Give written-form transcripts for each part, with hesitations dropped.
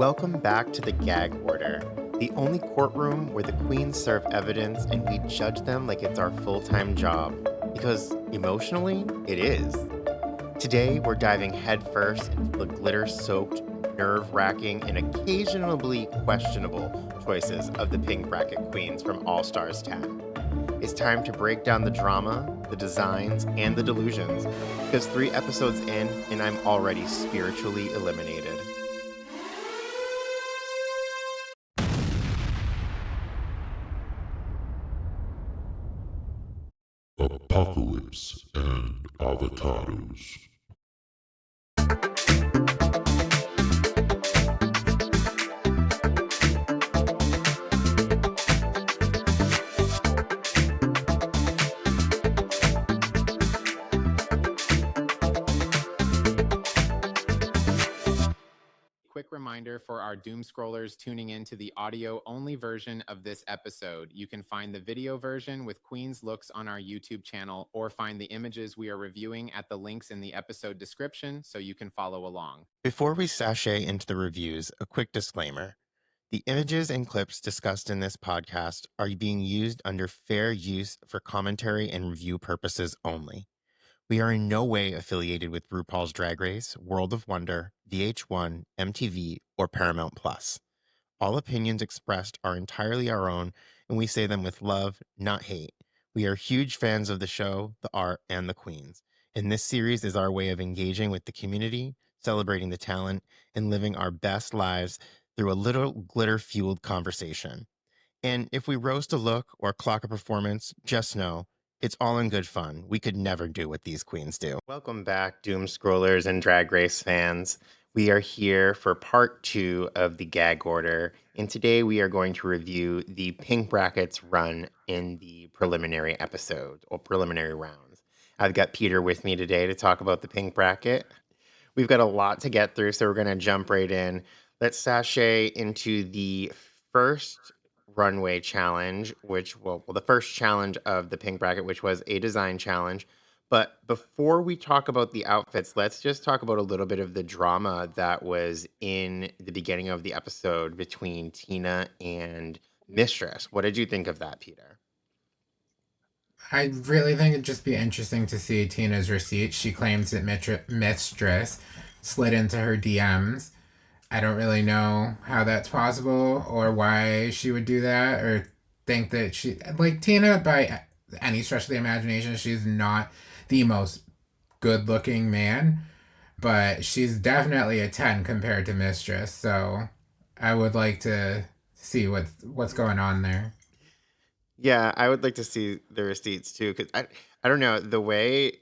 Welcome back to the Gag Order, the only courtroom where the queens serve evidence and we judge them like it's our full-time job. Because emotionally, it is. Today, we're diving headfirst into the glitter-soaked, nerve-wracking, and occasionally questionable choices of the pink bracket queens from Allstars 10. It's time to break down the drama, the designs, and the delusions, because 3 episodes in, and I'm already spiritually eliminated. Apocalypse and Avocados. Quick reminder for our doom scrollers tuning into the audio only version of this episode. You can find the video version with Queen's looks on our YouTube channel, or find the images we are reviewing at the links in the episode description so you can follow along. Before we sashay into the reviews, a quick disclaimer. The images and clips discussed in this podcast are being used under fair use for commentary and review purposes only. We are in no way affiliated with RuPaul's Drag Race, World of Wonder, VH1, MTV, or Paramount Plus. All opinions expressed are entirely our own, and we say them with love, not hate. We are huge fans of the show, the art, and the queens. And this series is our way of engaging with the community, celebrating the talent, and living our best lives through a little glitter-fueled conversation. And if we roast a look or clock a performance, just know, it's all in good fun. We could never do what these queens do. Welcome back, Doom Scrollers and Drag Race fans. We are here for part 2 of the Gag Order, and today we are going to review the Pink Brackets run in the preliminary episode, or preliminary rounds. I've got Peter with me today to talk about the Pink Bracket. We've got a lot to get through, so we're going to jump right in. Let's sashay into the first Runway challenge, which, the first challenge of the Pink Bracket, which was a design challenge. But before we talk about the outfits, let's just talk about a little bit of the drama that was in the beginning of the episode between Tina and Mistress. What did you think of that, Peter? I really think it'd just be interesting to see Tina's receipt. She claims that Mistress slid into her DMs. I don't really know how that's possible or why she would do that, or think that she, like, Tina, by any stretch of the imagination, she's not the most good looking man, but she's definitely a 10 compared to Mistress. So I would like to see what's going on there. Yeah, I would like to see the receipts too, because I don't know, the way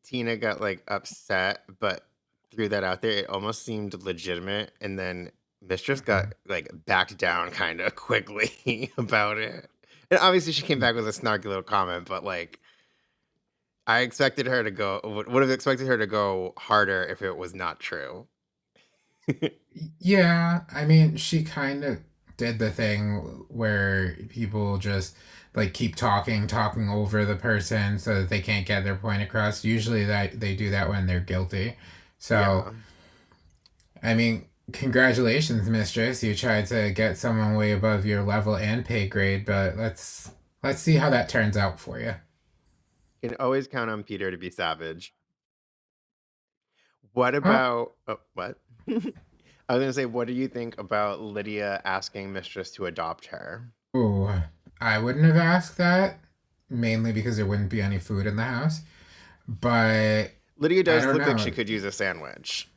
Tina got like upset, but threw that out there, it almost seemed legitimate, and then Mistress got like backed down kind of quickly about it. And obviously she came back with a snarky little comment, but like I expected her to go, would have expected her to go harder if it was not true. Yeah, I mean, she kind of did the thing where people just like keep talking over the person so that they can't get their point across. Usually that they do that when they're guilty. So, Yeah. I mean, congratulations, Mistress. You tried to get someone way above your level and pay grade, but let's see how that turns out for you. You can always count on Peter to be savage. What Oh, about, what? I was going to say, what do you think about Lydia asking Mistress to adopt her? ooh, I wouldn't have asked that, mainly because there wouldn't be any food in the house. But Lydia I does don't look like know. she could use a sandwich.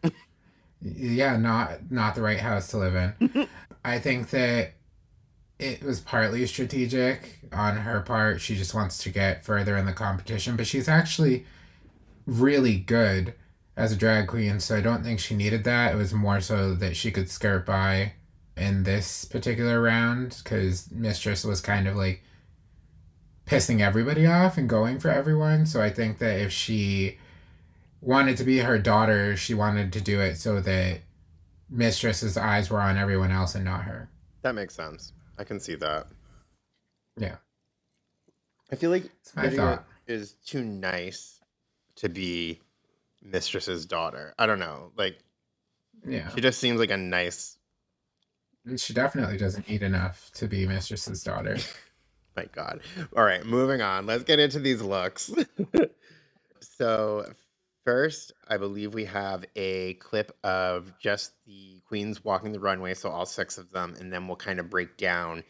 Yeah, not the right house to live in. I think that it was partly strategic on her part. She just wants to get further in the competition, but she's actually really good as a drag queen, so I don't think she needed that. It was more so that she could skirt by in this particular round, because Mistress was kind of like pissing everybody off and going for everyone. So I think that if she wanted to be her daughter, she wanted to do it so that Mistress's eyes were on everyone else and not her. That makes sense. I can see that. Yeah, I feel like it's my Lydia thought. is too nice to be Mistress's daughter. I don't know. Like, Yeah. she just seems like a nice She definitely doesn't eat enough to be Mistress's daughter. My God. All right, moving on. Let's get into these looks. So, first, I believe we have a clip of just the queens walking the runway, so all 6 of them, and then we'll kind of break down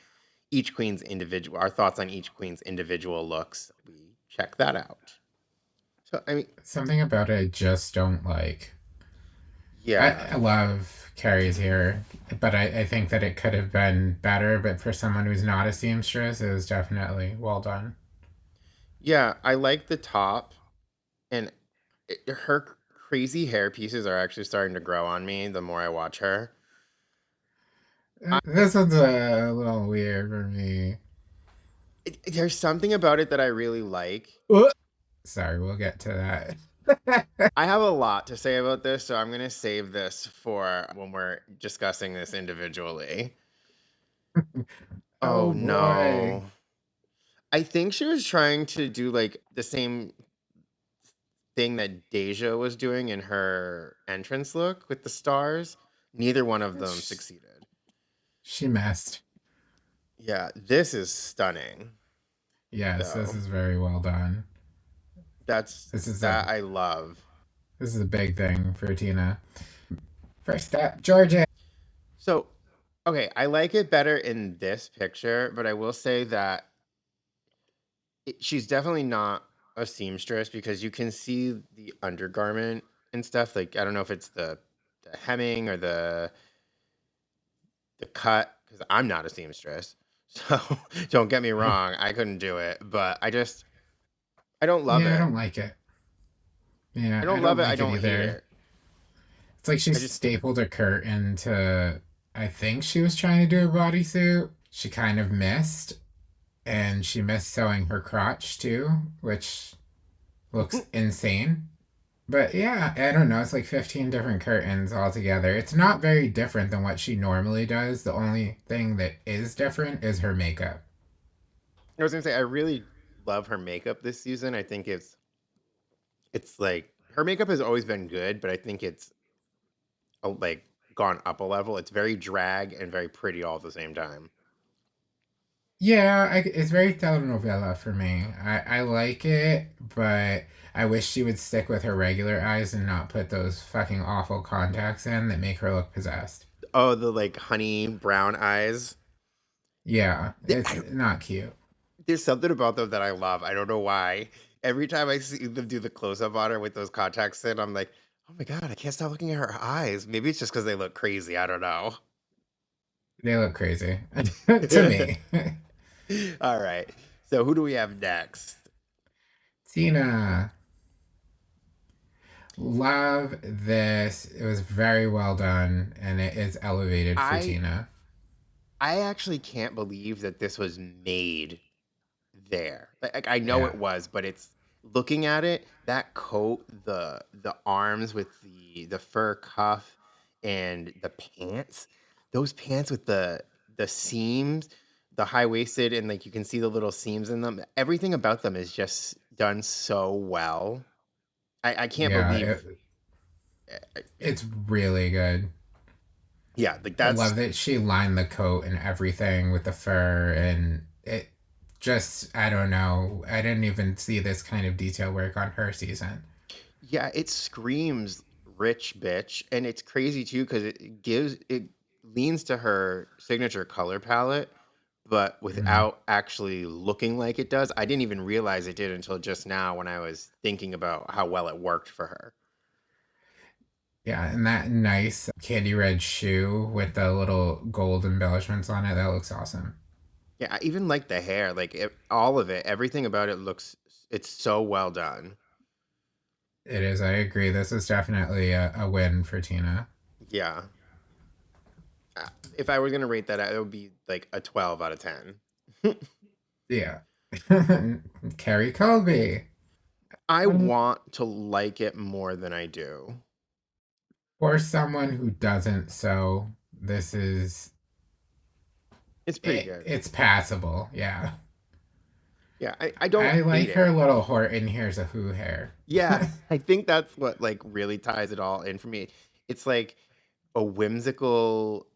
each queen's individual, our thoughts on each queen's individual looks. We check that out. So, I mean, Something about it I just don't like. yeah. I love Carrie's hair, but I think that it could have been better. But for someone who's not a seamstress, it was definitely well done. Yeah, I like the top, and her crazy hair pieces are actually starting to grow on me the more I watch her. This one's a little weird for me. There's something about it that I really like. Sorry, we'll get to that. I have a lot to say about this, so I'm going to save this for when we're discussing this individually. Oh Oh no. boy. I think she was trying to do like the same thing that Deja was doing in her entrance look with the stars. Neither one of them succeeded. She messed. Yeah, this is stunning. Yes, this Though. is very well done. I love. This is a big thing for Tina. First up, Georgia. So, okay, I like it better in this picture, but I will say that she's definitely not a seamstress because you can see the undergarment and stuff. Like, I don't know if it's the hemming or the cut, because I'm not a seamstress. So don't get me wrong, I couldn't do it, but I don't love Yeah, I it. don't like it. Yeah, I don't I don't love it. I like it don't hate either. it. It's like she I just stapled a curtain to. I think she was trying to do a bodysuit. She kind of missed, and she missed sewing her crotch too, which looks insane. But yeah, I don't know. It's like 15 different curtains altogether. It's not very different than what she normally does. The only thing that is different is her makeup. I was gonna say I really love her makeup this season. I think it's like her makeup has always been good, but I think it's like gone up a level. It's very drag and very pretty all at the same time. Yeah, it's very telenovela for me. I like it, but I wish she would stick with her regular eyes and not put those fucking awful contacts in that make her look possessed. Oh, the like honey brown eyes. Yeah, I it's don't, not cute. there's something about them that I love. I don't know why. Every time I see them do the close up on her with those contacts in, I'm like, oh my God, I can't stop looking at her eyes. Maybe it's just because they look crazy. I don't know. They look crazy to me. All right. So who do we have next? Tina, love this. It was very well done, and it is elevated for I Tina. I actually can't believe that this was made there. Like I know Yeah, it was, but it's looking at it, that coat, the arms with the fur cuff and the pants, those pants with the seams, the high waisted and like you can see the little seams in them. Everything about them is just done so well. I can't yeah, believe yeah. it's really good. Yeah, like I that's love that she lined the coat and everything with the fur, and it just, I don't know. I didn't even see this kind of detail work on her season. yeah, it screams rich bitch, and it's crazy too because it leans to her signature color palette, but Mm. without actually looking like it does. I didn't even realize it did until just now when I was thinking about how well it worked for her. Yeah, and that nice candy red shoe with the little gold embellishments on it, that looks awesome. Yeah, I even like the hair, like all of it, everything about it looks. It's so well done. It is, I agree. This is definitely a win for Tina. Yeah, if I were gonna rate that, it would be like a 12 out of 10. Yeah. Carrie Colby. I want to like it more than I do. For someone who doesn't sew, this is It's pretty good. it's passable. Yeah. Yeah, I don't I hate like it. her little Horton here's a who hair. Yeah, I think that's what like really ties it all in for me. It's like a whimsical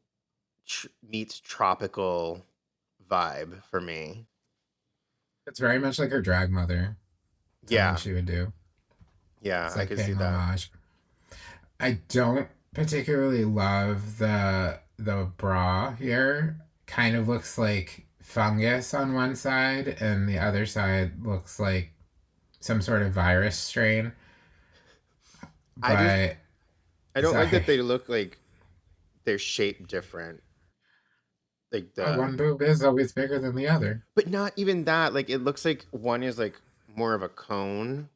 meets tropical vibe for me. It's very much like her drag mother. Something Yeah, she would do. yeah, It's I like could see paying that. homage. I don't particularly love the bra here. Kind of looks like fungus on one side, and the other side looks like some sort of virus strain. I just But I don't like that sorry. they look like they're shaped different. Like the One boob is always bigger than the other. But not even that. Like it looks like one is like more of a cone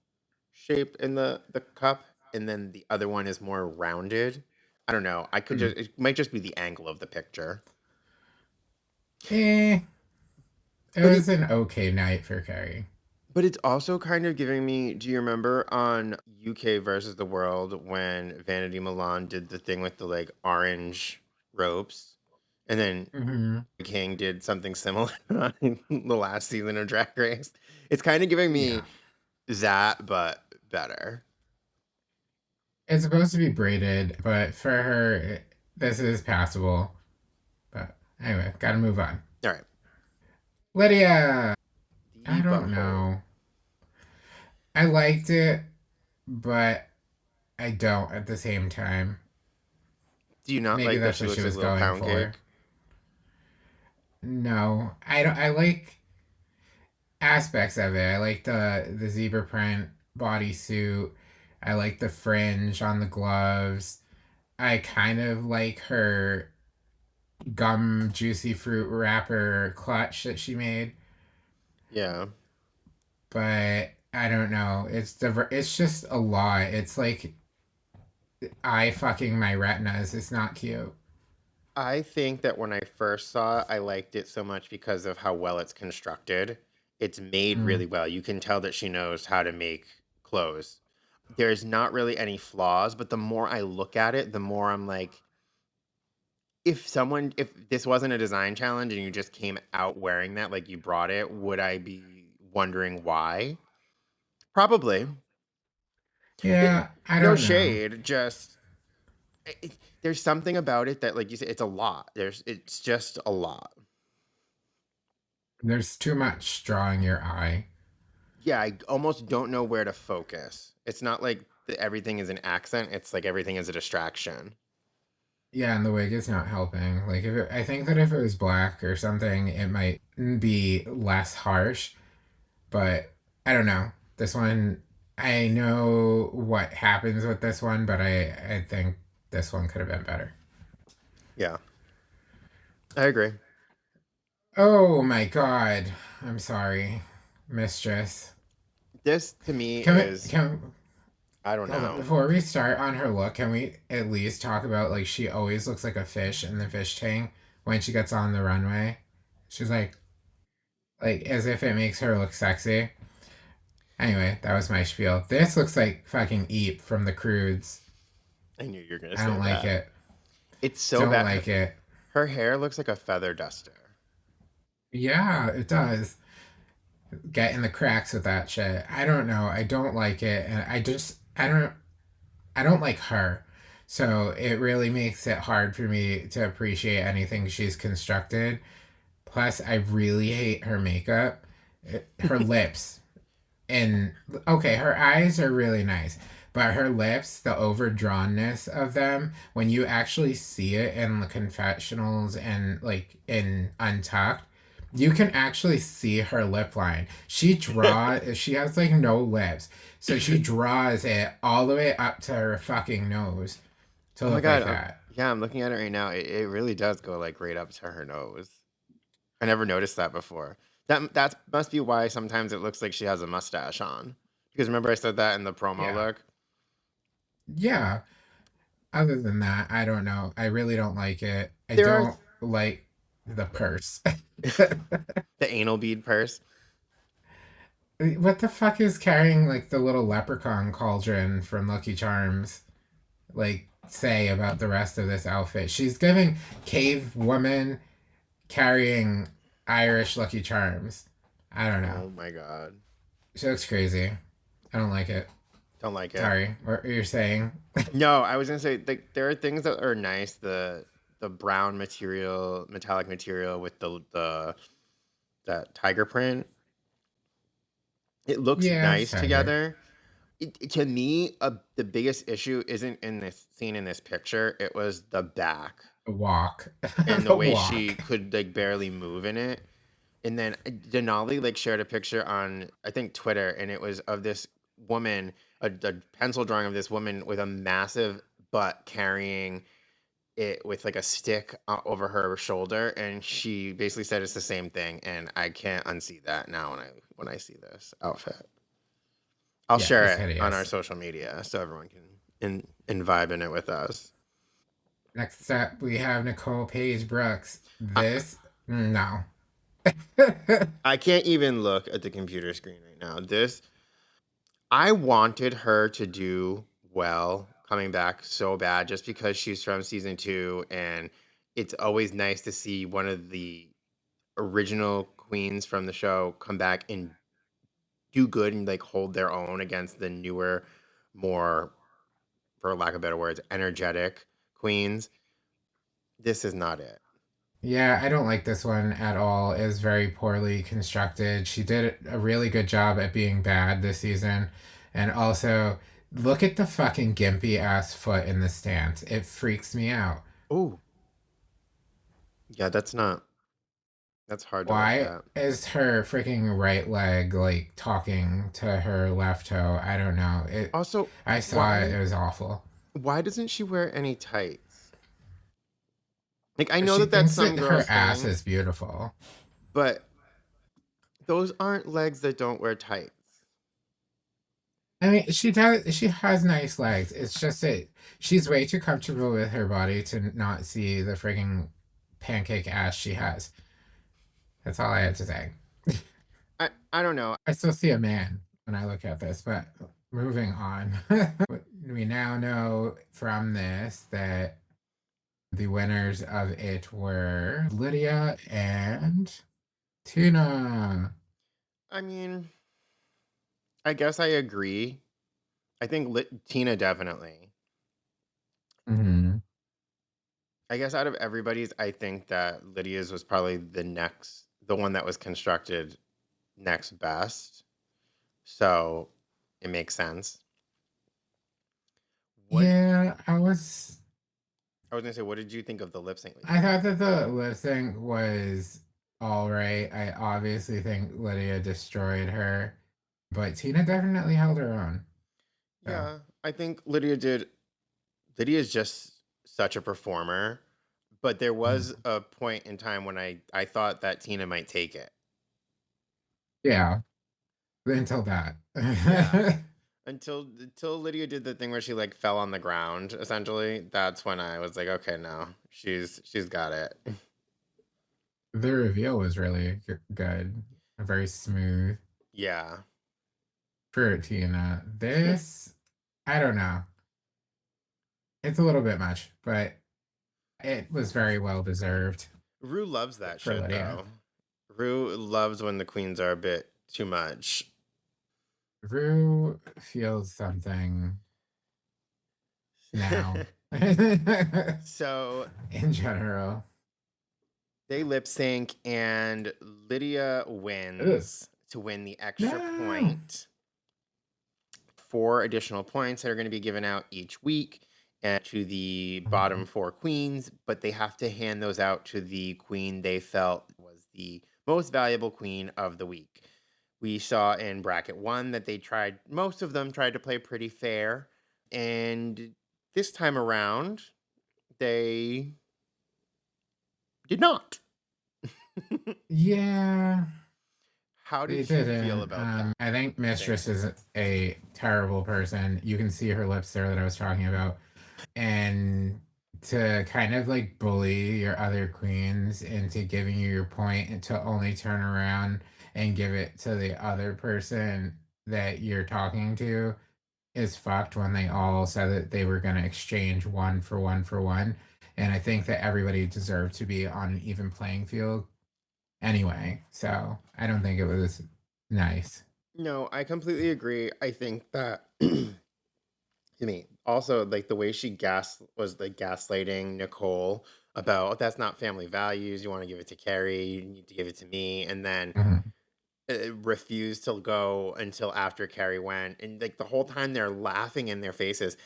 shape in the cup, and then the other one is more rounded. I don't know. I could Hmm. just it might just be the angle of the picture. Eh, it But was it an okay night for Carrie. but it's also kind of giving me, do you remember on UK versus the World when Vanity Milan did the thing with the like orange ropes? And then Hmm. King did something similar in the last season of Drag Race. It's kind of giving Yeah. me that, but better. It's supposed to be braided, but for her, this is passable. But anyway, gotta move on. All right. Lydia! The I don't butthole. know. I liked it, but I don't at the same time. Do you not Maybe like that that's she what she looks like a was little going pound for. cake? No, I don't. I like aspects of it. I like the zebra print bodysuit. I like the fringe on the gloves. I kind of like her gum juicy fruit wrapper clutch that she made, Yeah. but I don't know. It's just a lot. It's like eye fucking my retinas. It's not cute. I think that when I first saw it, I liked it so much because of how well it's constructed. It's made Mm. really well. You can tell that she knows how to make clothes. There's not really any flaws, but the more I look at it, the more I'm like, if this wasn't a design challenge and you just came out wearing that, like you brought it, would I be wondering why? Probably. It, Yeah, I no don't know. shade, just there's something about it that, like you said, it's a lot. It's just a lot. There's too much drawing your eye. Yeah, I almost don't know where to focus. It's not like everything is an accent. It's like everything is a distraction. Yeah, and the wig is not helping. Like I think that if it was black or something, it might be less harsh. But I don't know. This one, I know what happens with this one, but I think this one could have been better. Yeah, I agree. Oh my god. I'm sorry, Mistress. This to me Can we is, can I don't hold on know. before we start on her look? Can we at least talk about like she always looks like a fish in the fish tank when she gets on the runway? She's like as if it makes her look sexy. Anyway, that was my spiel. This looks like fucking Eep from the Crudes. I knew you were gonna I say don't like that. it. It's so Don't bad. like it. Her hair looks like a feather duster. Yeah, it does. Get in the cracks with that shit. I don't know. I don't like it, and I don't like her. So it really makes it hard for me to appreciate anything she's constructed. Plus, I really hate her makeup. Her lips and okay, her eyes are really nice, but her lips, the overdrawnness of them, when you actually see it in the confessionals and like in Untucked, you can actually see her lip line. She has like no lips, so she draws it all the way up to her fucking nose to Oh my look god. like that. Yeah, I'm looking at it right now. It really does go like right up to her nose. I never noticed that before. That must be why sometimes it looks like she has a mustache on. Because remember I said that in the promo Yeah, look? yeah. Other than that, I don't know. I really don't like it. I There are don't like the purse. the anal bead purse. What the fuck is carrying like the little leprechaun cauldron from Lucky Charms like say about the rest of this outfit? She's giving cave woman carrying Irish Lucky Charms. I don't know. Oh my god. She looks crazy. I don't like it. Don't like it. Sorry. What you're saying? No, I was gonna say like there are things that are nice. brown material, metallic material with that tiger print. It looks Yeah, it's nice tiger. together. To me, the biggest issue isn't in this scene in this picture. It was the back The walk. and the The way she walk. could like barely move in it. And then Denali like shared a picture on I think Twitter, and it was of this woman, a pencil drawing of this woman with a massive butt carrying it with like a stick over her shoulder, and she basically said it's the same thing, and I can't unsee that now when I see this outfit. I'll Yeah, share it's it on our hideous. social media so everyone can and vibe in it with us. Next up, we have Nicole Paige Brooks. I, This, no. I can't even look at the computer screen right now. I wanted her to do well coming back so bad just because she's from season 2, and it's always nice to see one of the original queens from the show come back and do good and like hold their own against the newer, more, for lack of better words, energetic queens. This is not it. Yeah, I don't like this one at all. It was very poorly constructed. She did a really good job at being bad this season. And also, look at the fucking gimpy ass foot in the stance. It freaks me out. Oh, yeah, that's hard to look Why at. is her freaking right leg like talking to her left toe? I don't know. Also, I saw it. why It was awful. why doesn't she wear any tights? Like I know She that that's thinks some that her girls' ass thing, is beautiful. but those aren't legs that don't wear tights. I mean, she does. She has nice legs. It's just that she's way too comfortable with her body to not see the frigging pancake ass she has. That's all I had to say. I don't know. I still see a man when I look at this, but moving on. We now know from this that the winners of it were Lydia and Tina. I mean, I guess I agree. I think Tina definitely. Mm-hmm. I guess out of everybody's, I think that Lydia's was probably the one that was constructed next best. So it makes sense. What Yeah, I was gonna say, what did you think of the lip sync, I Lisa? thought that the lip sync was all right. I obviously think Lydia destroyed her, but Tina definitely held her own. So Yeah, I think Lydia did. Lydia's just such a performer, but there was mhm. a point in time when I thought that Tina might take it. Yeah, until that. Yeah. Until Lydia did the thing where she like fell on the ground, essentially. That's when I was like, okay, no, she's got it. The reveal was really good, very smooth Yeah. for Tina. This, I don't know. It's a little bit much, but it was very well deserved Rue loves that for shit Lydia. though. Rue loves when the queens are a bit too much. Rue feels something now. In So general. they lip sync and Lydia Ugh. wins to win the extra No. point. 4 additional points that are going to be given out each week and to the bottom 4 queens, but they have to hand those out to the queen they felt was the most valuable queen of the week. We saw in bracket 1 that most of them tried to play pretty fair, and this time around they did not. Yeah, How they did you feel didn't. about that? I think Thing? Mistress is a terrible person. You can see her lips there that I was talking about. And to kind of like bully your other queens into giving you your point and to only turn around and give it to the other person that you're talking to is fucked when they all said that they were going to exchange one for one for one. And I think that everybody deserved to be on an even playing field anyway. So I don't think it was nice. No, I completely agree. I think that to me also like the way she gas was like gaslighting Nicole about, "Oh, that's not family values. You want to give it to Carrie. You need to give it to me." And then Mhm. refused to go until after Carrie went. And like the whole time they're laughing in their faces.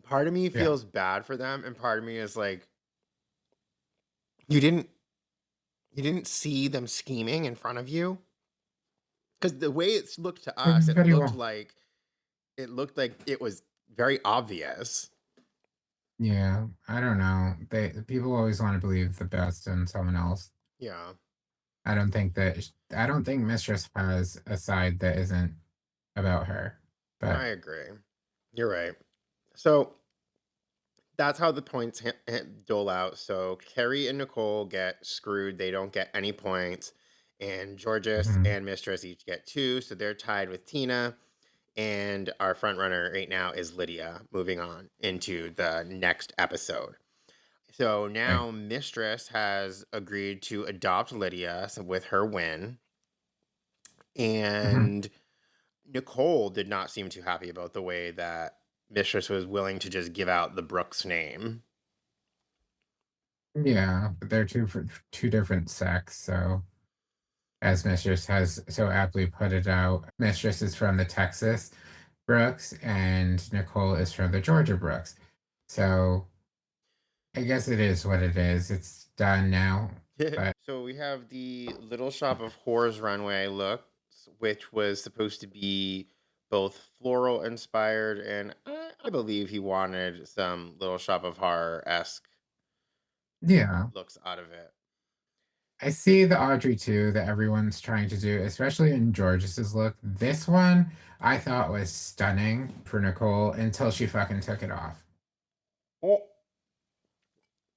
Part of me Yeah. feels bad for them, and part of me is like, you didn't you didn't see them scheming in front of you, because the way it looked to us, Very well. it looked like it was very obvious. Yeah, I don't know. People always want to believe the best in someone else. Yeah, I don't think Mistress has a side that isn't about her. I But agree. You're right. So that's how the points dole out. So Carrie and Nicole get screwed. They don't get any points. And Georges mhm, and Mistress each get 2. So they're tied with Tina. And our front runner right now is Lydia, moving on into the next episode. So right. now Mistress has agreed to adopt Lydia with her win. Mhm. And Nicole did not seem too happy about the way that Mistress was willing to just give out the Brooks name. Yeah, but they're two different sects, so as Mistress has so aptly put it out, Mistress is from the Texas Brooks and Nicole is from the Georgia Brooks. So I guess it is what it is. It's done now. But So we have the Little Shop of Horrors runway looks, which was supposed to be both floral inspired, and I believe he wanted some Little Shop of Horror esque yeah, looks out of it. I see the Audrey too that everyone's trying to do, especially in Georges's look. This one I thought was stunning for Nicole until she fucking took it off. Oh,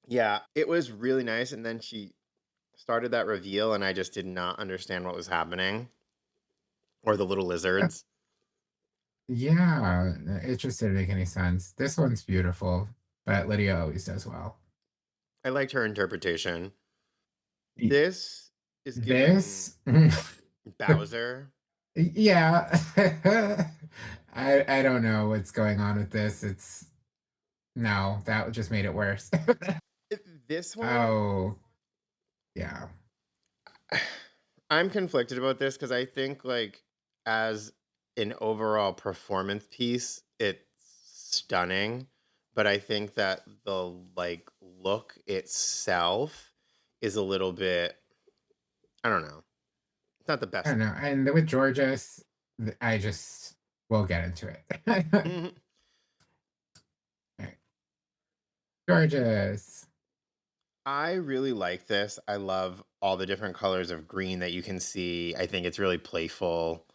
yeah, it was really nice, and then she started that reveal, and I just did not understand what was happening, or the little lizards. Yeah, it just didn't make any sense. This one's beautiful, but Lydia always does well. I liked her interpretation. Y- This is giving This, Bowser. yeah, I don't know what's going on with this. It's no, that just made it worse. This one, Oh, yeah. I'm conflicted about this because I think, like, as an overall performance piece, it's stunning. But I think that the like look itself is a little bit, I don't know. It's not the I best don't know. look. And with Georges, I just we'll get into it. All Mhm. right. Georges. I really like this. I love all the different colors of green that you can see. I think it's really playful.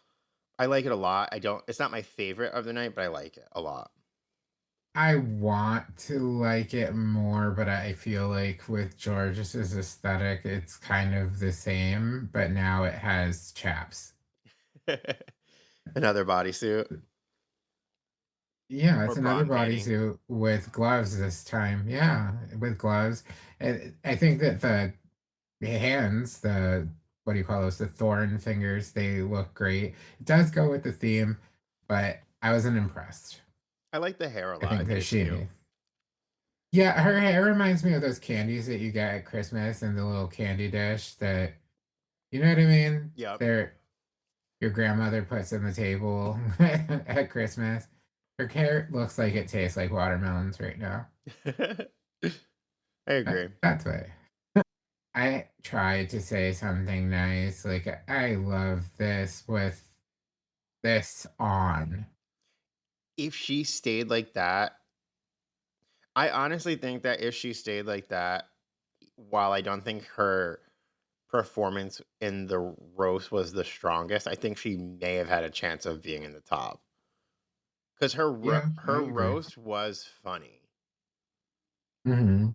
I like it a lot. I don't, it's not my favorite of the night, but I like it a lot. I want to like it more, but I feel like with Georges's aesthetic, it's kind of the same, but now it has chaps. Another bodysuit Yeah, or it's another bra painting. bodysuit with gloves this time. Yeah, with gloves. And I think that the hands, the what do you call those? The thorn fingers, they look great. It does go with the theme, but I wasn't impressed. I like the hair a I lot. I think think that it's cute. yeah, her hair reminds me of those candies that you get at Christmas in the little candy dish that you know what I mean? Yep. They're your grandmother puts on the table at Christmas. Her hair looks like it tastes like watermelons right now. I agree. That's why. I tried to say something nice, like I love this with this on. If she stayed like that, I honestly think that if she stayed like that, while I don't think her performance in the roast was the strongest, I think she may have had a chance of being in the top because Yeah, I her agree. roast was funny. Hmm.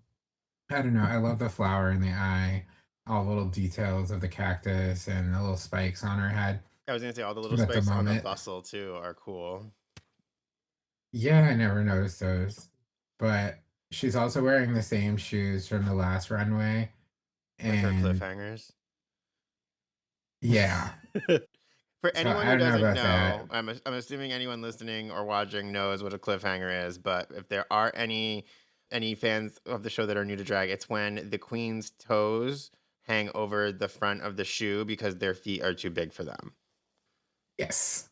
I don't know. I love the flower in the eye, all the little details of the cactus and the little spikes on her head. I was gonna say all the little But at the spikes on the moment, bustle too are cool yeah, I never noticed those. But she's also wearing the same shoes from the last runway. with her And cliffhangers. yeah, For so anyone I who don't know doesn't about that. know, I'm assuming anyone listening or watching knows what a cliffhanger is. But if there are any any fans of the show that are new to drag, it's when the queen's toes hang over the front of the shoe because their feet are too big for them. Yes.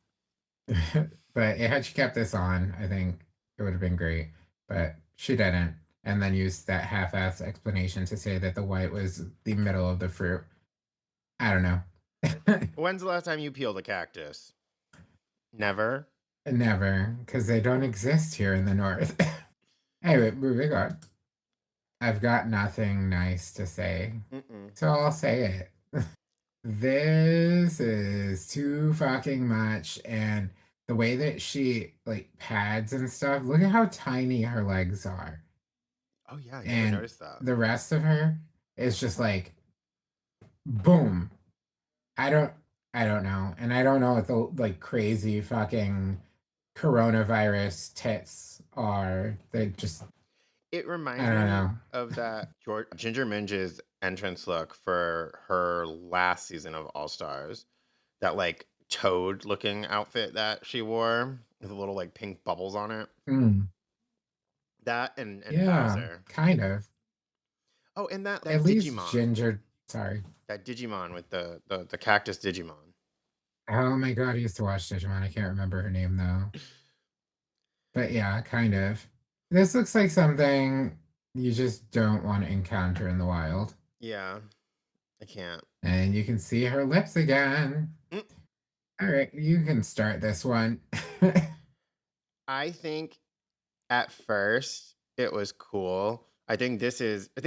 But had she kept this on, I think it would have been great. But she didn't. And then used that half-ass explanation to say that the white was the middle of the fruit. I don't know. When's the last time you peeled a cactus? Never? Never, because they don't exist here in the north. Anyway, moving on. I've got nothing nice to say, so I'll say it. This is too fucking much, and the way that she like pads and stuff. Look at how tiny her legs are, Oh, yeah, I never and noticed that. the rest of her is just like boom. I don't, I don't know, and I don't know what the like crazy fucking coronavirus tits are. They just, It I reminds don't me know. of that Ginger Minge's entrance look for her last season of Allstars. That like toad looking outfit that she wore with little like pink bubbles on it. Mm, That and yeah, Bowser. kind of. Oh, and that At least Digimon. Ginger. Sorry. That Digimon with the cactus Digimon. Oh my god, I used to watch Digimon. I can't remember her name though. But yeah, kind of. This looks like something you just don't want to encounter in the wild. Yeah, I can't. And you can see her lips again. Mm. All right, you can start this one. I think at first it was cool. I think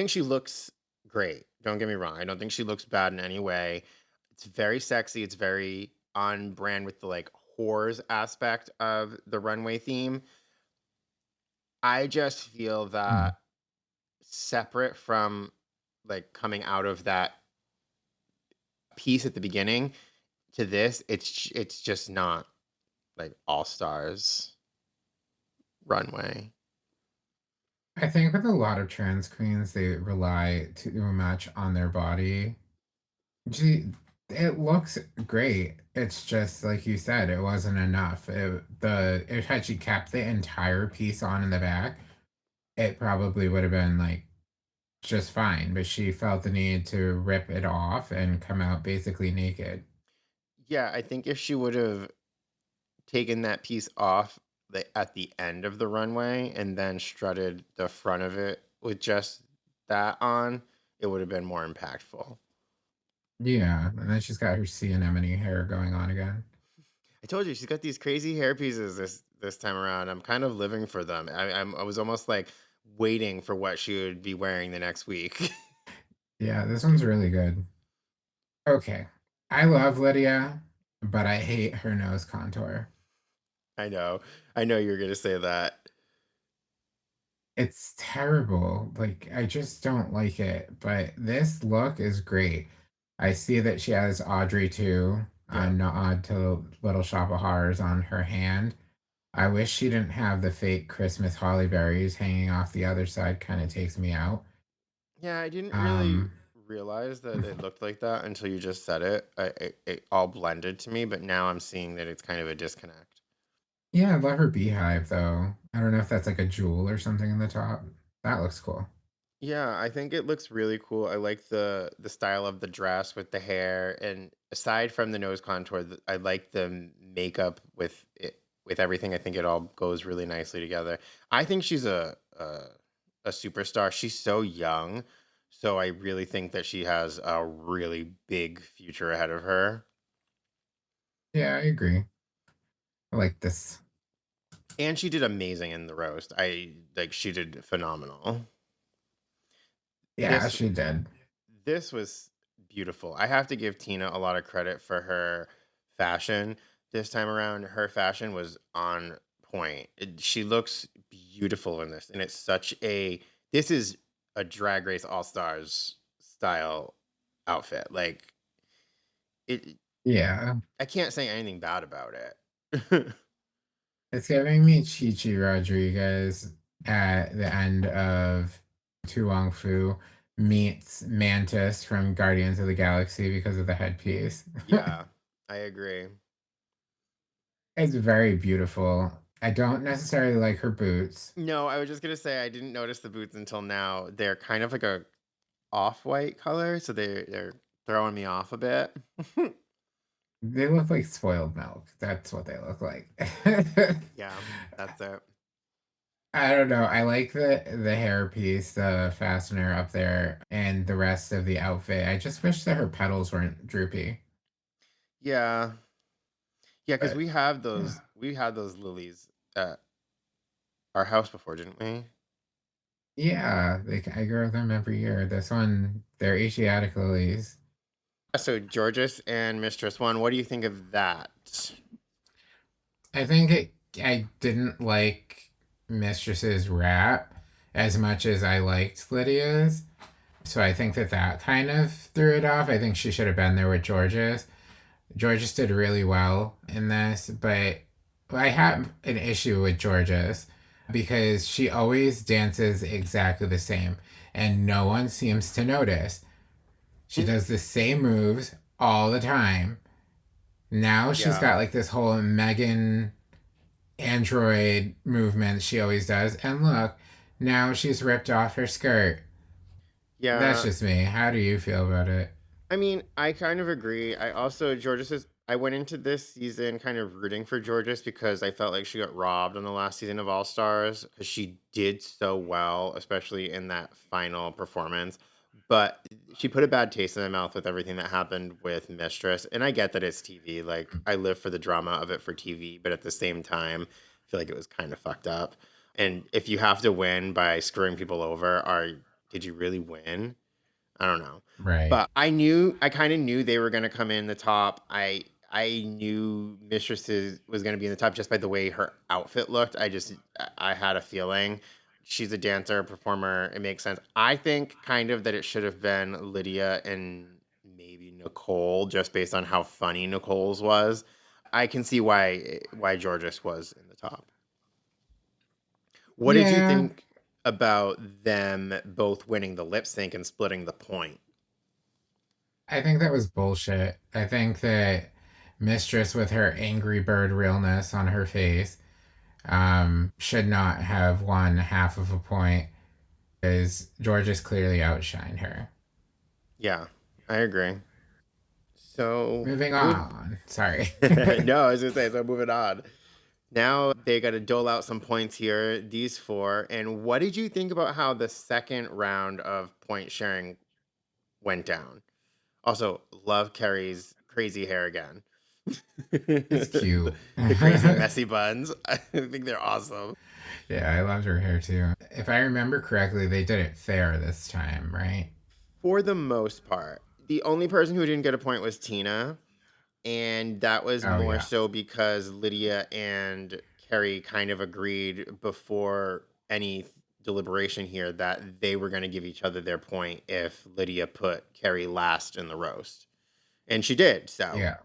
she looks great. Don't get me wrong. I don't think she looks bad in any way. It's very sexy. It's very on brand with the like whores aspect of the runway theme. I just feel Hmm. that separate from like coming out of that piece at the beginning to this, it's just not like All Stars runway. I think with a lot of trans queens, they rely too much on their body. It looks great. It's just like you said, it wasn't enough. If had she kept the entire piece on in the back, it probably would have been like just fine. But she felt the need to rip it off and come out basically naked. Yeah, I think if she would have taken that piece off at the end of the runway and then strutted the front of it with just that on, it would have been more impactful. Yeah, and then she's got her sea anemone hair going on again. I told you she's got these crazy hair pieces this time around. I'm kind of living for them. I was almost like waiting for what she would be wearing the next week. Yeah, this one's really good. Okay, I love Lydia, but I hate her nose contour. I know you're gonna say that. It's terrible. Like, I just don't like it. But this look is great. I see that she has Audrey too, Yeah. a nod to Little Shop of Horrors on her hand. I wish she didn't have the fake Christmas holly berries hanging off the other side, kind of takes me out. Yeah, I didn't really Um, realize that it looked like that until you just said it. It all blended to me, but now I'm seeing that it's kind of a disconnect. yeah, I love her beehive though. I don't know if that's like a jewel or something in the top. That looks cool. Yeah, I think it looks really cool. I like the style of the dress with the hair, and aside from the nose contour, I like the makeup with it, with everything. I think it all goes really nicely together. I think she's a superstar. She's so young, so I really think that she has a really big future ahead of her. Yeah, I agree. I like this. And she did amazing in the roast. She did phenomenal. Yeah, This she did. this was beautiful. I have to give Tina a lot of credit for her fashion this time around. Her fashion was on point. She looks beautiful in this, and it's such a this is a Drag Race All Stars style outfit. Like it, Yeah. I can't say anything bad about it. It's giving me Chi Chi Rodriguez at the end of Tu Wong Fu meets Mantis from Guardians of the Galaxy because of the headpiece. Yeah, I agree. It's very beautiful. I don't necessarily like her boots. No, I was just gonna say I didn't notice the boots until now. They're kind of like a off-white color, so they're throwing me off a bit. They look like spoiled milk. That's what they look like. Yeah, that's it. I don't know. I like the hairpiece, the fastener up there, and the rest of the outfit. I just wish that her petals weren't droopy. Yeah, yeah, because But yeah, we had those lilies at our house before, didn't we? yeah, I grow them every year. This one, they're Asiatic lilies. So Georges and Mistress One, what do you think of that? I didn't like Mistress's rap as much as I liked Lydia's. So I think that kind of threw it off. I think she should have been there with Georges. Georges did really well in this, but I have an issue with Georges because she always dances exactly the same and no one seems to notice. She Mm, does the same moves all the time. Now she's yeah, got like this whole Megan android movement she always does. And look, now she's ripped off her skirt. That's yeah. just me. How do you feel about it? I mean, I kind of agree. I also Georges is. I went into this season kind of rooting for Georges because I felt like she got robbed on the last season of All Stars because she did so well, especially in that final performance. But she put a bad taste in my mouth with everything that happened with Mistress. And I get that it's TV. Like I live for the drama of it for TV, but at the same time, I feel like it was kind of fucked up. And if you have to win by screwing people over, did you really win? I don't know. Right. But I kind of knew they were going to come in the top. I knew Mistresses was going to be in the top just by the way her outfit looked. I had a feeling. She's a dancer, performer. It makes sense. I think kind of that it should have been Lydia and maybe Nicole just based on how funny Nicole's was. I can see why Georges was in the top. What did you Yeah, think about them both winning the lip sync and splitting the point? I think that was bullshit. I think that Mistress, with her angry bird realness on her face, should not have won half of a point because Georges clearly outshined her. Yeah, I agree. So Moving move. on. Sorry. No, I was gonna say. So moving on. Now they got to dole out some points here. These four. And what did you think about how the second round of point sharing went down? Also, love Carrie's crazy hair again. It's cute. The crazy messy buns. I think they're awesome. Yeah, I loved her hair too. If I remember correctly, they did it fair this time, right? For the most part, the only person who didn't get a point was Tina. And that was Oh, more yeah. so because Lydia and Carrie kind of agreed before any deliberation here that they were going to give each other their point if Lydia put Carrie last in the roast. And she did. So Yeah.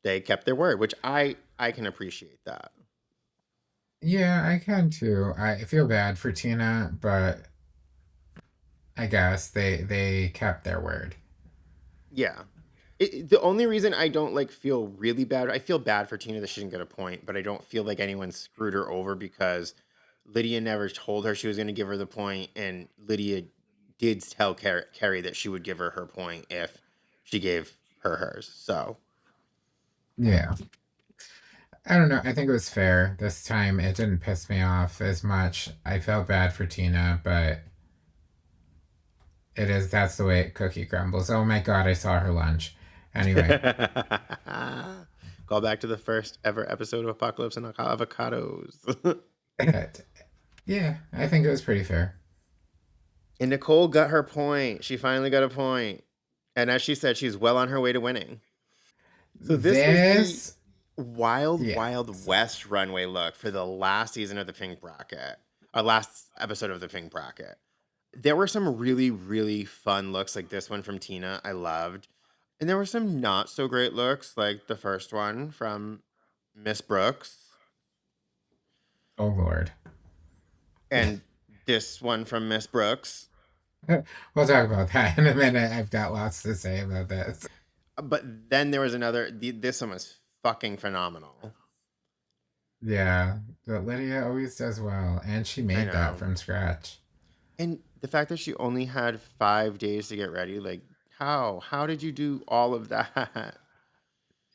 they kept their word, which I can appreciate that. Yeah, I can too. I feel bad for Tina, but I guess they kept their word. Yeah. The only reason I don't like feel really bad, I feel bad for Tina that she didn't get a point, but I don't feel like anyone screwed her over because Lydia never told her she was going to give her the point, and Lydia did tell Carrie that she would give her her point if she gave her hers. So Yeah. I don't know. I think it was fair this time. It didn't piss me off as much. I felt bad for Tina, but that's the way cookie crumbles. Oh my god, I saw her lunch. Anyway, call back to the first ever episode of Apocalypse and Avocados. but yeah, I think it was pretty fair. And Nicole got her point. She finally got a point. And as she said, she's well on her way to winning. So this was the This, Wild yeah. Wild West runway look for the last season of the Pink Bracket, last episode of the Pink Bracket. There were some really, really fun looks like this one from Tina. I loved. And there were some not so great looks like the first one from Miss Brooks Oh Lord. and this one from Miss Brooks. We'll talk about that in a minute. I've got lots to say about this. But then there was another, this one was fucking phenomenal. Yeah, but Lydia always does well, and she I made that know. from scratch. And the fact that she only had 5 days to get ready, like, how? How did you do all of that?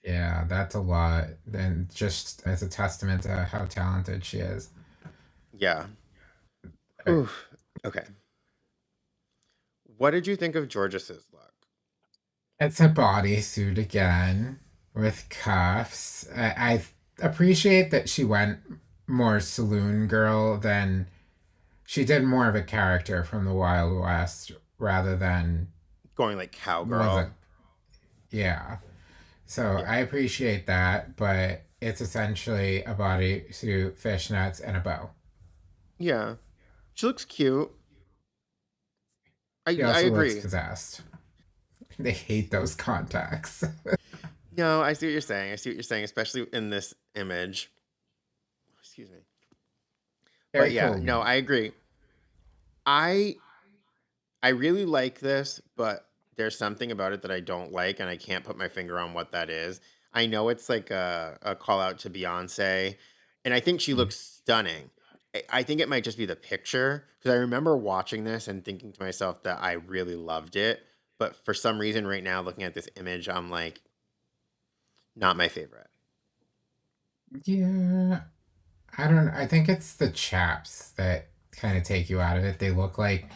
Yeah, that's a lot. And just as a testament to how talented she is. Yeah. Uh, Oof. Okay. What did you think of Georges's look? It's a bodysuit again with cuffs. I appreciate that she went more saloon girl than she did more of a character from the Wild West rather than Going like was it. cowgirl. Yeah. So Yeah. I appreciate that, but it's essentially a bodysuit, fishnets, and a bow. Yeah. She looks cute. She I also looks agree. possessed. They hate those contacts. No, I see what you're saying. I see what you're saying, especially in this image. Excuse me. But Very yeah, cold no, now. I agree. I I really like this, but there's something about it that I don't like, and I can't put my finger on what that is. I know it's like a call out to Beyonce, and I think she looks stunning. I think it might just be the picture because I remember watching this and thinking to myself that I really loved it. But for some reason, right now, looking at this image, I'm like, not my favorite. Yeah, I don't. I think it's the chaps that kind of take you out of it. They look like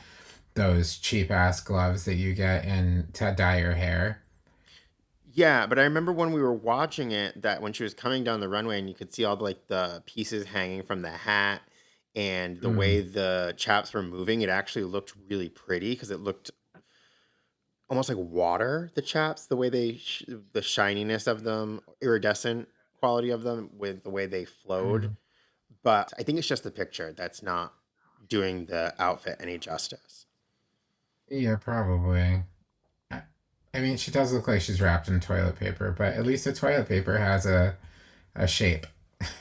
those cheap ass gloves that you get in to dye your hair. Yeah, but I remember when we were watching it that when she was coming down the runway and you could see all the like the pieces hanging from the hat and the way Mm, the chaps were moving, it actually looked really pretty because it looked almost like water, the chaps, the way the shininess of them, iridescent quality of them with the way they flowed. mm. But I think it's just the picture that's not doing the outfit any justice. Yeah, probably. I I mean, she does look like she's wrapped in toilet paper, but at least the toilet paper has a shape.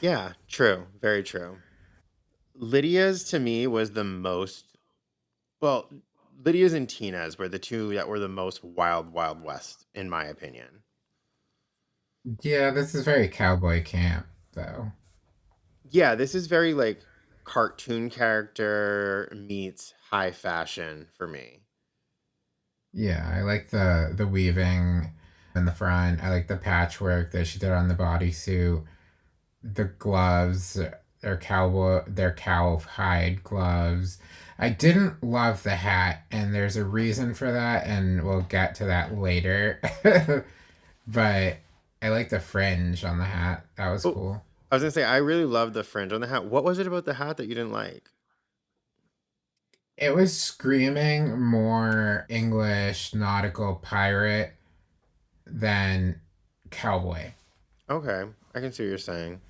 Yeah, true, very true. Lydia's to me was the most well, Lydia's and Tina's were the two that were the most wild, wild west, in my opinion. Yeah, this is very cowboy camp, though. Yeah, this is very like cartoon character meets high fashion for me. Yeah, I like the weaving in the front. I like the patchwork that she did on the bodysuit. The gloves, their cow hide gloves. I didn't love the hat, and there's a reason for that, and we'll get to that later. But I like the fringe on the hat. That was Oh, cool. I was gonna say I really love the fringe on the hat. What was it about the hat that you didn't like? It was screaming more English nautical pirate than cowboy. Okay, I can see what you're saying.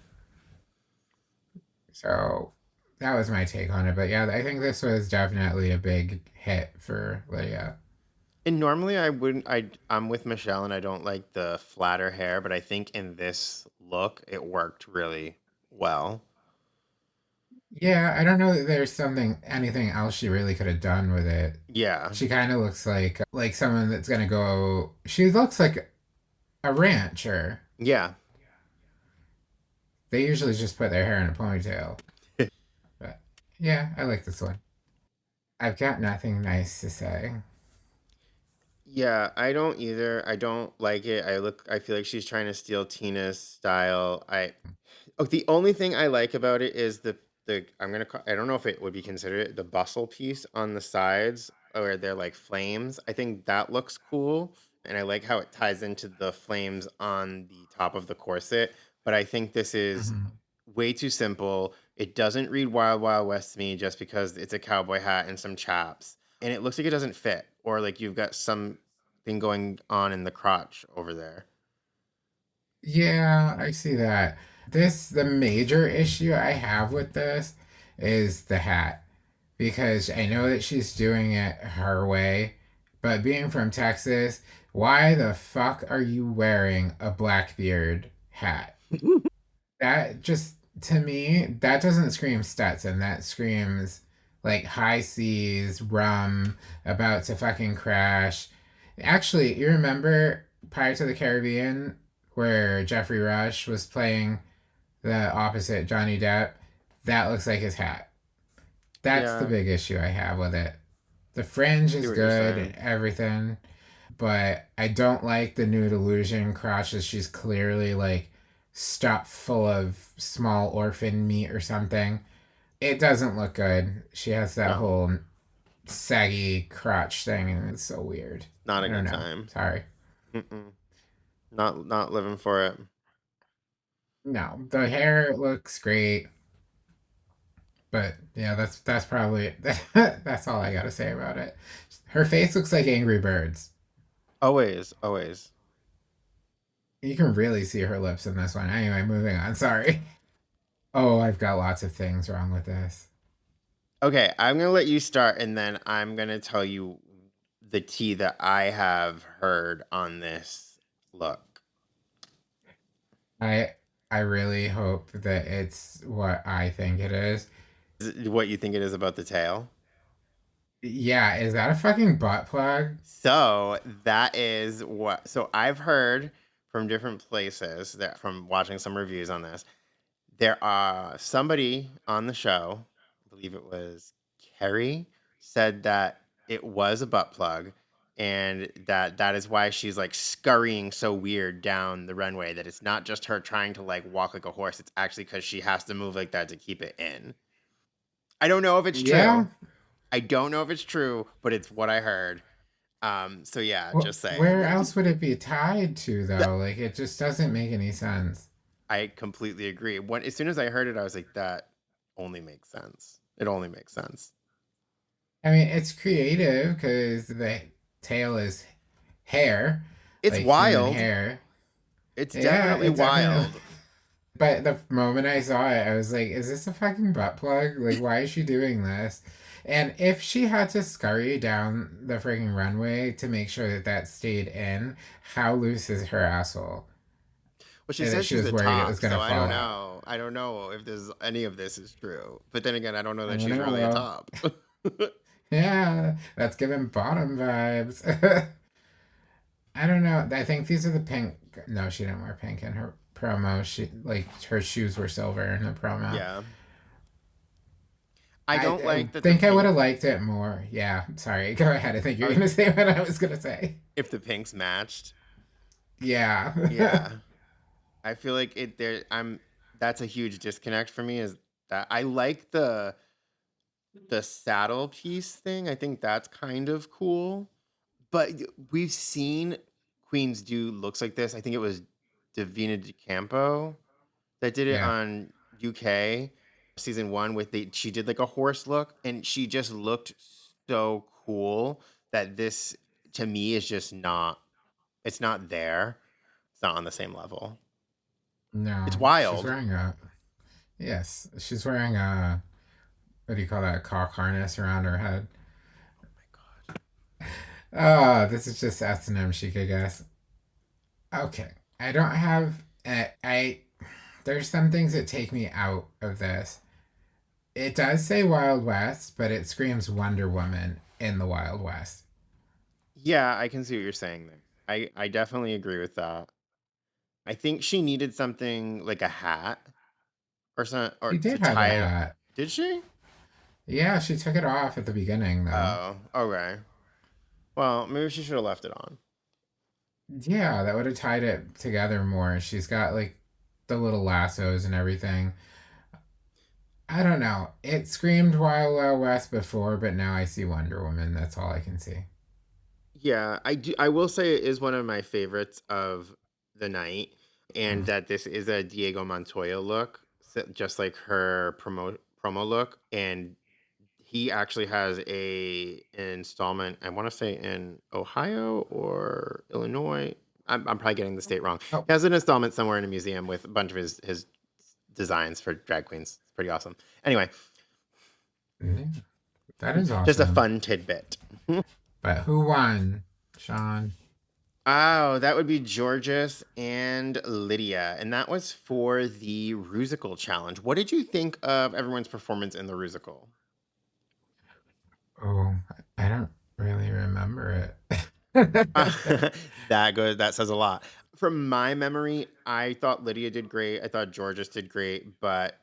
So that was my take on it. But yeah, I think this was definitely a big hit for Lydia. And normally I wouldn't. I'm with Michelle, and I don't like the flatter hair, but I think in this look it worked really well. Yeah, I don't know that there's anything else she really could have done with it. Yeah, She kind of looks like someone that's gonna go. She looks like a rancher. yeah. They usually just put their hair in a ponytail. But yeah, I like this one. I've got nothing nice to say. Yeah, I don't either. I don't like it. I feel like she's trying to steal Tina's style. Oh, the only thing I like about it is I don't know if it would be considered the bustle piece on the sides where they're like flames. I think that looks cool, and I like how it ties into the flames on the top of the corset. But I think this is Mhm. way too simple. It doesn't read Wild Wild West to me just because it's a cowboy hat and some chaps, and it looks like it doesn't fit, or like you've got something going on in the crotch over there. Yeah, I see that. The major issue I have with this is the hat. Because I know that she's doing it her way, but being from Texas, why the fuck are you wearing a Blackbeard hat? That just, to me, that doesn't scream Stetson. That screams like high seas, rum, about to fucking crash. Actually, you remember Pirates of the Caribbean where Jeffrey Rush was playing the opposite, Johnny Depp, that looks like his hat. That's the Yeah, big issue I have with it. The fringe I see is what you're good and saying. everything, but I don't like the new Delusion crotches. She's clearly like stuffed full of small orphan meat or something. It doesn't look good. She has that No, whole saggy crotch thing, and it's so weird. not I a don't good know. time. Sorry. Mm-mm. Not living for it. No, the hair looks great, but yeah, that's probably that's all I gotta say about it. Her face looks like Angry Birds. Always, always. You can really see her lips in this one. Anyway, moving on. Sorry. Oh, I've got lots of things wrong with this. Okay, I'm gonna let you start, and then I'm gonna tell you the tea that I have heard on this look. I I really hope that it's what I think it is. Is it what you think it is about the tail? Yeah, is that a fucking butt plug? So that is what. So I've heard from different places that from watching some reviews on this, there are somebody on the show, I believe it was Kerry, said that it was a butt plug, and that is why she's like scurrying so weird down the runway. That it's not just her trying to like walk like a horse. It's actually because she has to move like that to keep it in. I don't know if it's Yeah. true. I don't know if it's true, but it's what I heard. So yeah, Well, just saying. where else would it be tied to though? Like it just doesn't make any sense. I completely agree. When as soon as I heard it, I was like, that only makes sense. It only makes sense. I mean, it's creative because the tail is hair, It's like human wild. hair. It's Yeah, definitely it definitely. wild. But the moment I saw it, I was like, is this a fucking butt plug? Like, why is she doing this? And if she had to scurry down the freaking runway to make sure that that stayed in, how loose is her asshole? Well, she And that says she she's was a worried it was top, going so to I fall don't out. know. I don't know if there's any of this is true. But then again, I don't know I that don't she's know. really a Well, top. yeah, that's giving bottom vibes. I don't know. I think these are the pink. No, she didn't wear pink in her promo. She like her shoes were silver in the promo. Yeah. I I, don't I like that the think I would pink have liked it more. Yeah, sorry. Go ahead. I think you're uh, gonna say what I was gonna say. if the pinks matched. Yeah. Yeah. I feel like it there I'm that's a huge disconnect for me is that I like the saddle piece thing. I think that's kind of cool. But we've seen queens do looks like this. I think it was Davina DeCampo that did it Yeah. on UK season 1 with the she did like a horse look and she just looked so cool that this to me is just not it's not there. It's not on the same level. It's No, she's wild. wearing a. Yes, she's wearing a. What do you call that? A cock harness around her head. Oh my god. Oh, this is just S and M chic, I guess. Okay, I don't have. I. There's some things that take me out of this. It does say Wild West, but it screams Wonder Woman in the Wild West. Yeah, I can see what you're saying there. I definitely agree with that. I think she needed something like a hat or something or She to did have a tie it. hat. Did she? Yeah, she took it off at the beginning, though. Oh, okay. Well, maybe she should have left it on. Yeah, that would have tied it together more. She's got like the little lassos and everything. I don't know. It screamed Wild Wild West before, but now I see Wonder Woman. That's all I can see. Yeah, I do. I will say it is one of my favorites of the night, and Mm. that this is a Diego Montoya look, just like her promo look, and he actually has an installment. I want to say in Ohio or Illinois. I'm probably getting the state wrong. Oh, He has an installment somewhere in a museum with a bunch of his designs for drag queens. It's pretty awesome. Anyway, yeah, that is just a awesome. fun tidbit. But who won, Sean? Oh, that would be Georges and Lydia. And that was for the Rusical challenge. What did you think of everyone's performance in the Rusical? Oh, I don't really remember it. That says a lot. From my memory, I thought Lydia did great. I thought Georges did great, but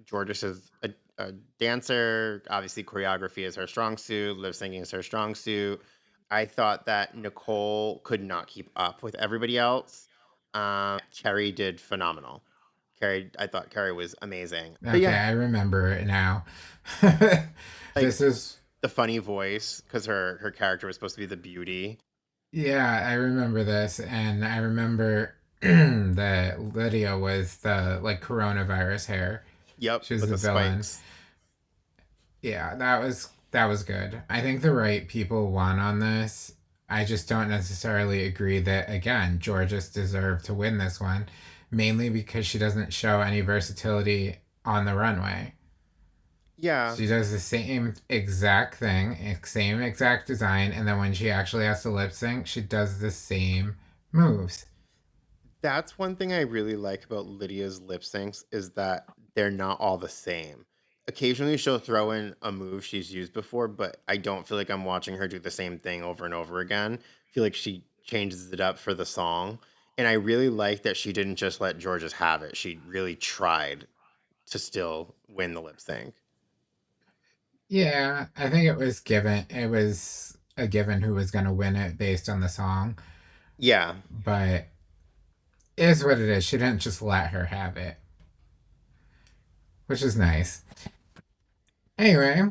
Georges is a dancer. Obviously, choreography is her strong suit. Lip syncing is her strong suit. I thought that Nicole could not keep up with everybody else. Carrie did phenomenal. I thought Carrie was amazing. But Okay, yeah, I remember it now. like This is the funny voice because her character was supposed to be the beauty. Yeah, I remember this, and I remember that Lydia was the like coronavirus hair. Yep, She was with the the villain. spikes. Yeah, that was good. I think the right people won on this. I just don't necessarily agree that again, Georges deserved to win this one, mainly because she doesn't show any versatility on the runway. Yeah, She does the same exact thing, same exact design, and then when she actually has to lip sync, she does the same moves. that's one thing I really like about Lydia's lip syncs is that they're not all the same. Occasionally she'll throw in a move she's used before, but I don't feel like I'm watching her do the same thing over and over again. I feel like she changes it up for the song. And I really like that she didn't just let Georges have it. She really tried to still win the lip sync. Yeah, I think it was given. It was a given who was going to win it based on the song, Yeah. but it is what it is. She didn't just let her have it, which is nice. Anyway,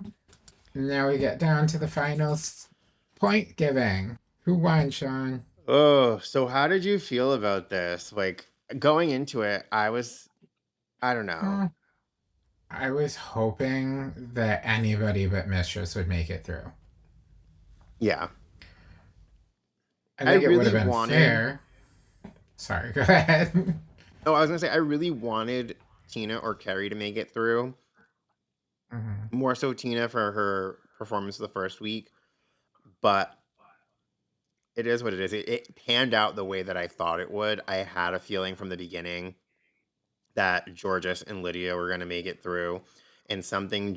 now we get down to the finals point giving. Who won, Sean? Oh, so how did you feel about this? Like going into it, I don't know. Hmm, I was hoping that anybody but Mistress would make it through. Yeah. I I think it would have really been wanted fair. Sorry, go ahead. Oh, I was gonna say I really wanted Tina or Carrie to make it through. Mhm. More so Tina for her performance the first week, but it is what it is. It panned out the way that I thought it would. I had a feeling from the beginning that Georges and Lydia were gonna make it through, and something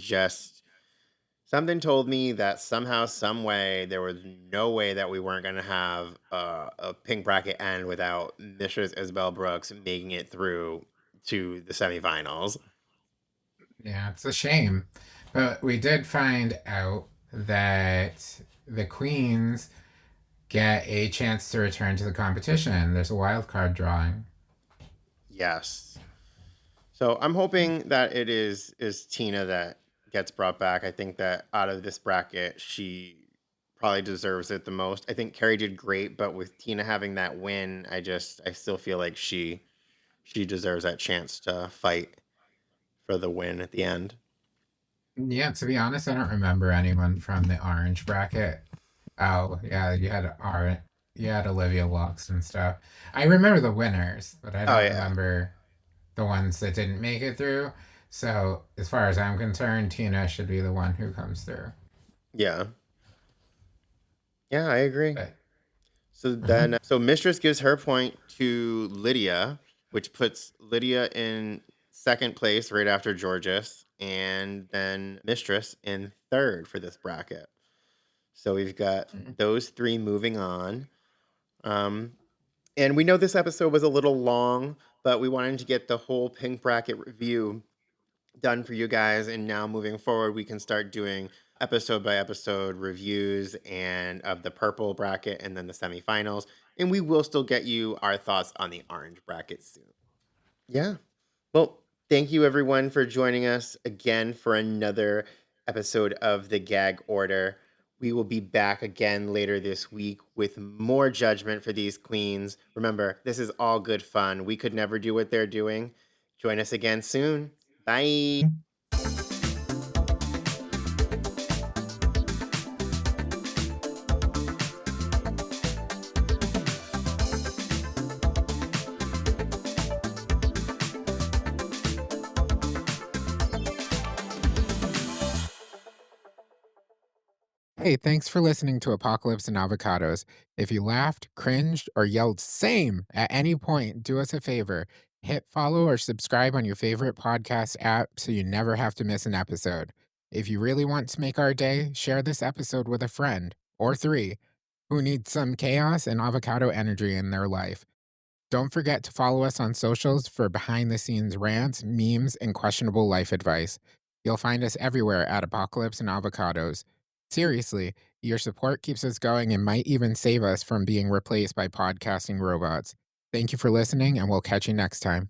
told me that somehow, some way, there was no way that we weren't gonna have a pink bracket end without Mistress Isabel Brooks making it through to the semifinals. Yeah, it's a shame. But we did find out that the queens get a chance to return to the competition. There's a wild card drawing. Yes. So I'm hoping that it is Tina that gets brought back. I think that out of this bracket, she probably deserves it the most. I think Carrie did great, but with Tina having that win, I still feel like she deserves that chance to fight for the win at the end. Yeah, to be honest, I don't remember anyone from the orange bracket. Oh, yeah, you had Olivia Lux and stuff. I remember the winners, but I Oh don't yeah. remember the ones that didn't make it through. So, as far as I'm concerned, Tina should be the one who comes through. Yeah. Yeah, I agree. But So then, so Mistress gives her point to Lydia, which puts Lydia in second place right after Georges, and then Mistress in third for this bracket. So we've got those three moving on. Um, and we know this episode was a little long, but we wanted to get the whole pink bracket review done for you guys. And now moving forward, we can start doing episode by episode reviews and of the purple bracket and then the semifinals. And we will still get you our thoughts on the orange bracket soon. Yeah. Well, thank you everyone for joining us again for another episode of the Gag Order. We will be back again later this week with more judgment for these queens. Remember, this is all good fun. We could never do what they're doing. Join us again soon. Bye. hey, thanks for listening to Apocalypse and Avocados. If you laughed, cringed, or yelled same at any point, do us a favor. Hit follow or subscribe on your favorite podcast app so you never have to miss an episode. If you really want to make our day, share this episode with a friend or three who needs some chaos and avocado energy in their life. Don't forget to follow us on socials for behind the scenes rants, memes, and questionable life advice. You'll find us everywhere at Apocalypse and Avocados. Seriously, your support keeps us going and might even save us from being replaced by podcasting robots. Thank you for listening, and we'll catch you next time.